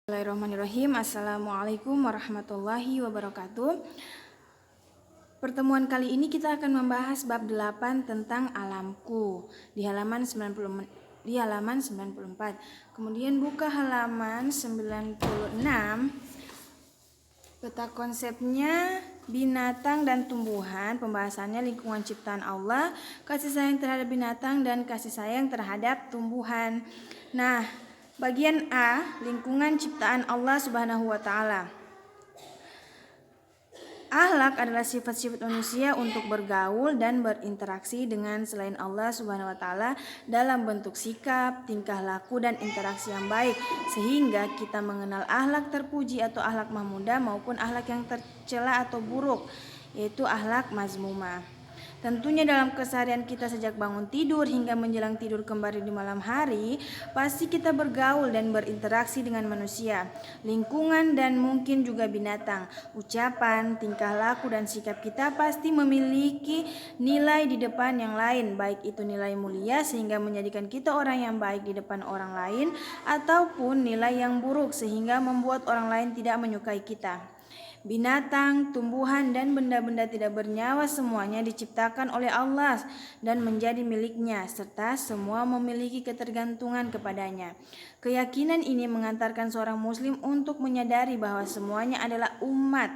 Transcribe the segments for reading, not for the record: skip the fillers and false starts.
Bismillahirrahmanirrahim. Assalamualaikum warahmatullahi wabarakatuh. Pertemuan kali ini kita akan membahas bab 8 tentang alamku di halaman 94. Kemudian buka halaman 96. Peta konsepnya binatang dan tumbuhan, pembahasannya lingkungan ciptaan Allah, kasih sayang terhadap binatang dan kasih sayang terhadap tumbuhan. Nah, bagian A, lingkungan ciptaan Allah Subhanahu wa taala. Akhlak adalah sifat-sifat manusia untuk bergaul dan berinteraksi dengan selain Allah Subhanahu wa taala dalam bentuk sikap, tingkah laku dan interaksi yang baik, sehingga kita mengenal akhlak terpuji atau akhlak mahmudah maupun akhlak yang tercela atau buruk, yaitu akhlak mazmumah. Tentunya dalam keseharian kita sejak bangun tidur hingga menjelang tidur kembali di malam hari, pasti kita bergaul dan berinteraksi dengan manusia, lingkungan dan mungkin juga binatang. Ucapan, tingkah laku dan sikap kita pasti memiliki nilai di depan yang lain, baik itu nilai mulia sehingga menjadikan kita orang yang baik di depan orang lain, ataupun nilai yang buruk sehingga membuat orang lain tidak menyukai kita. Binatang, tumbuhan, dan benda-benda tidak bernyawa semuanya diciptakan oleh Allah dan menjadi miliknya, serta semua memiliki ketergantungan kepadanya. Keyakinan ini mengantarkan seorang muslim untuk menyadari bahwa semuanya adalah umat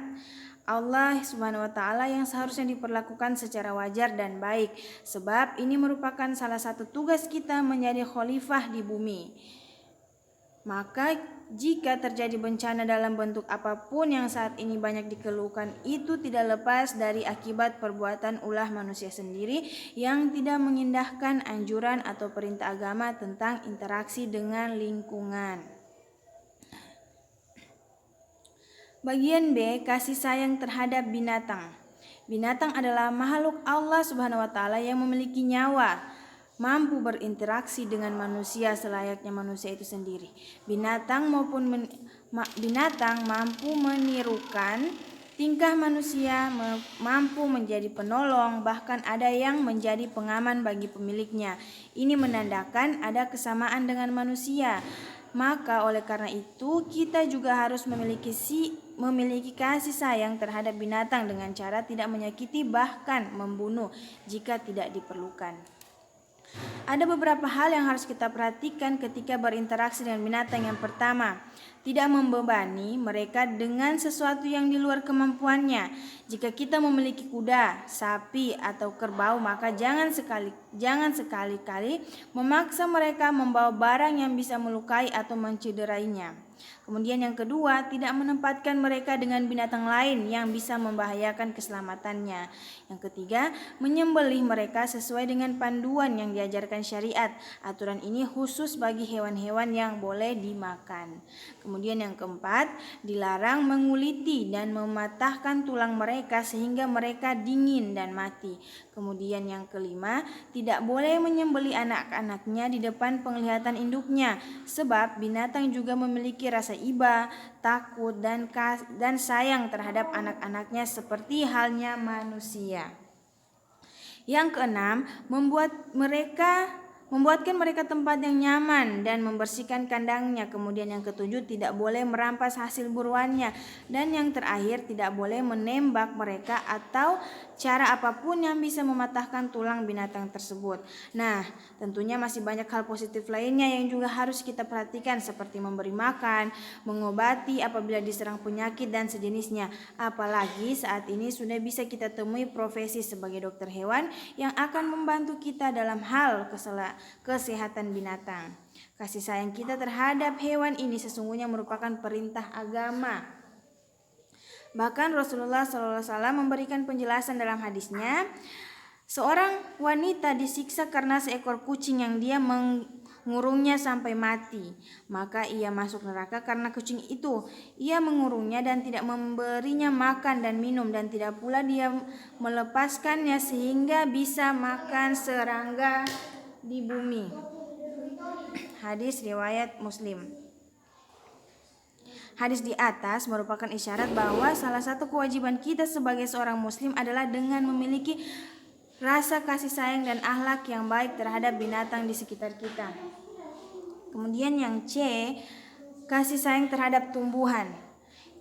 Allah Subhanahu wa taala yang seharusnya diperlakukan secara wajar dan baik, sebab ini merupakan salah satu tugas kita menjadi khalifah di bumi. Maka jika terjadi bencana dalam bentuk apapun yang saat ini banyak dikeluhkan, itu tidak lepas dari akibat perbuatan ulah manusia sendiri yang tidak mengindahkan anjuran atau perintah agama tentang interaksi dengan lingkungan. Bagian B, kasih sayang terhadap binatang. Binatang adalah makhluk Allah Subhanahu wa taala yang memiliki nyawa, mampu berinteraksi dengan manusia selayaknya manusia itu sendiri. Binatang mampu menirukan tingkah manusia, mampu menjadi penolong, bahkan ada yang menjadi pengaman bagi pemiliknya. Ini menandakan ada kesamaan dengan manusia. Maka oleh karena itu kita juga harus memiliki kasih sayang terhadap binatang dengan cara tidak menyakiti bahkan membunuh jika tidak diperlukan. Ada beberapa hal yang harus kita perhatikan ketika berinteraksi dengan binatang. Yang pertama, tidak membebani mereka dengan sesuatu yang di luar kemampuannya. Jika kita memiliki kuda, sapi, atau kerbau, maka jangan sekali-kali memaksa mereka membawa barang yang bisa melukai atau mencederainya. Kemudian yang kedua, tidak menempatkan mereka dengan binatang lain yang bisa membahayakan keselamatannya. Yang ketiga, menyembelih mereka sesuai dengan panduan yang diajarkan syariat. Aturan ini khusus bagi hewan-hewan yang boleh dimakan. Kemudian yang keempat, dilarang menguliti dan mematahkan tulang mereka sehingga mereka dingin dan mati. Kemudian yang kelima, tidak boleh menyembelih anak-anaknya di depan penglihatan induknya, sebab binatang juga memiliki rasa iba, takut, dan sayang terhadap anak-anaknya seperti halnya manusia. Yang keenam, membuatkan mereka tempat yang nyaman dan membersihkan kandangnya. Kemudian yang ketujuh, tidak boleh merampas hasil buruannya. Dan yang terakhir, tidak boleh menembak mereka atau cara apapun yang bisa mematahkan tulang binatang tersebut. Nah, tentunya masih banyak hal positif lainnya yang juga harus kita perhatikan, seperti memberi makan, mengobati apabila diserang penyakit dan sejenisnya. Apalagi saat ini sudah bisa kita temui profesi sebagai dokter hewan yang akan membantu kita dalam hal kesehatan binatang. Kasih sayang kita terhadap hewan ini sesungguhnya merupakan perintah agama. Bahkan Rasulullah SAW memberikan penjelasan dalam hadisnya, seorang wanita disiksa karena seekor kucing yang dia mengurungnya sampai mati. Maka ia masuk neraka karena kucing itu. Ia mengurungnya dan tidak memberinya makan dan minum, dan tidak pula dia melepaskannya sehingga bisa makan serangga di bumi. Hadis riwayat Muslim. Hadis di atas merupakan isyarat bahwa salah satu kewajiban kita sebagai seorang muslim adalah dengan memiliki rasa kasih sayang dan akhlak yang baik terhadap binatang di sekitar kita. Kemudian yang C, Kasih sayang terhadap tumbuhan.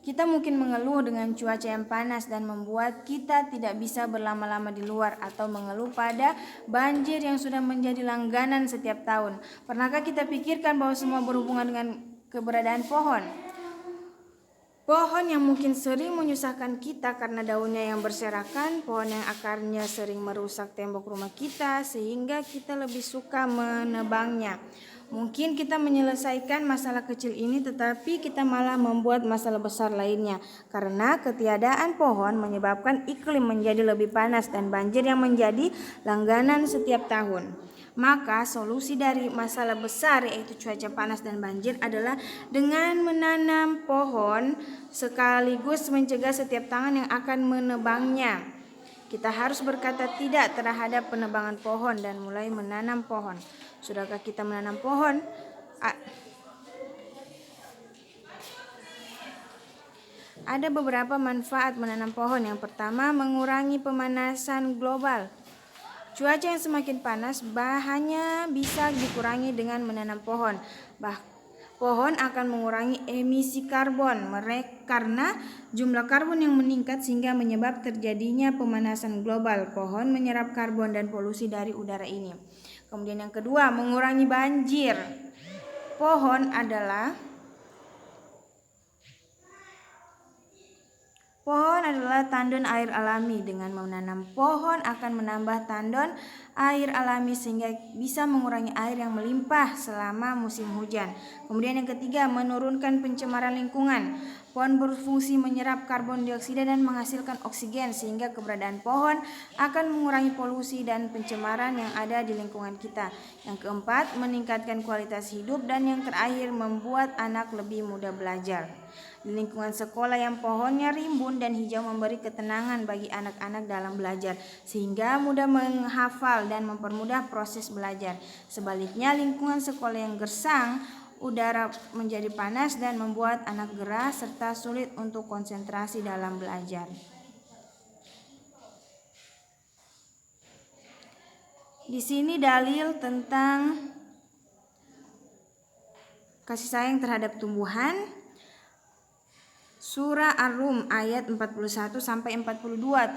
Kita mungkin mengeluh dengan cuaca yang panas dan membuat kita tidak bisa berlama-lama di luar, atau mengeluh pada banjir yang sudah menjadi langganan setiap tahun. Pernahkah kita pikirkan bahwa semua berhubungan dengan keberadaan pohon? Pohon yang mungkin sering menyusahkan kita karena daunnya yang berserakan, pohon yang akarnya sering merusak tembok rumah kita sehingga kita lebih suka menebangnya. Mungkin kita menyelesaikan masalah kecil ini, tetapi kita malah membuat masalah besar lainnya, karena ketiadaan pohon menyebabkan iklim menjadi lebih panas dan banjir yang menjadi langganan setiap tahun. Maka solusi dari masalah besar yaitu cuaca panas dan banjir adalah dengan menanam pohon sekaligus mencegah setiap tangan yang akan menebangnya. Kita harus berkata tidak terhadap penebangan pohon dan mulai menanam pohon. Sudahkah kita menanam pohon? Ada beberapa manfaat menanam pohon. Yang pertama, mengurangi pemanasan global. Cuaca yang semakin panas hanya bisa dikurangi dengan menanam pohon. Pohon akan mengurangi emisi karbon karena jumlah karbon yang meningkat sehingga menyebab terjadinya pemanasan global. Pohon menyerap karbon dan polusi dari udara ini. Kemudian yang kedua, mengurangi banjir. Pohon adalah tandon air alami. Dengan menanam pohon akan menambah tandon air alami sehingga bisa mengurangi air yang melimpah selama musim hujan. Kemudian yang ketiga, menurunkan pencemaran lingkungan. Pohon berfungsi menyerap karbon dioksida dan menghasilkan oksigen sehingga keberadaan pohon akan mengurangi polusi dan pencemaran yang ada di lingkungan kita. Yang keempat, meningkatkan kualitas hidup, dan yang terakhir, membuat anak lebih mudah belajar. Di lingkungan sekolah yang pohonnya rimbun dan hijau memberi ketenangan bagi anak-anak dalam belajar sehingga mudah menghafal dan mempermudah proses belajar. Sebaliknya, lingkungan sekolah yang gersang, udara menjadi panas dan membuat anak gerah serta sulit untuk konsentrasi dalam belajar. Di sini dalil tentang kasih sayang terhadap tumbuhan. Surah Ar-Rum ayat 41-42,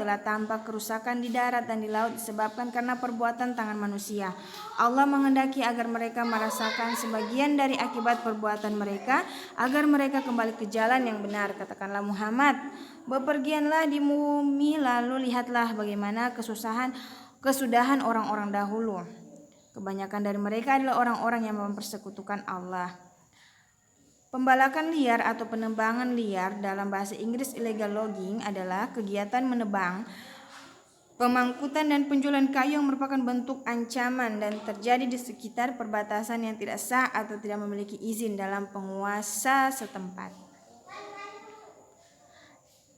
telah tampak kerusakan di darat dan di laut disebabkan karena perbuatan tangan manusia. Allah menghendaki agar mereka merasakan sebagian dari akibat perbuatan mereka, agar mereka kembali ke jalan yang benar. Katakanlah Muhammad, bepergianlah di bumi lalu lihatlah bagaimana kesudahan orang-orang dahulu. Kebanyakan dari mereka adalah orang-orang yang mempersekutukan Allah. Pembalakan liar atau penebangan liar, dalam bahasa Inggris illegal logging, adalah kegiatan menebang, pemangkutan dan penjualan kayu yang merupakan bentuk ancaman dan terjadi di sekitar perbatasan yang tidak sah atau tidak memiliki izin dalam penguasa setempat.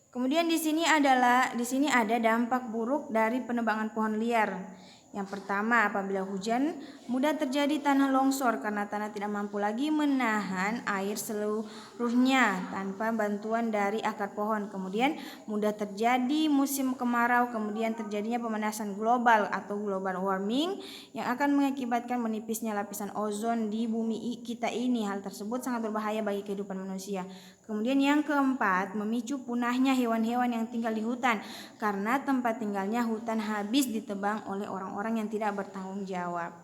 Kemudian di sini ada dampak buruk dari penebangan pohon liar. Yang pertama, apabila hujan, mudah terjadi tanah longsor karena tanah tidak mampu lagi menahan air seluruhnya tanpa bantuan dari akar pohon. Kemudian mudah terjadi musim kemarau, kemudian terjadinya pemanasan global atau global warming yang akan mengakibatkan menipisnya lapisan ozon di bumi kita ini. Hal tersebut sangat berbahaya bagi kehidupan manusia. Kemudian yang keempat, memicu punahnya hewan-hewan yang tinggal di hutan karena tempat tinggalnya hutan habis ditebang oleh orang-orang yang tidak bertanggung jawab.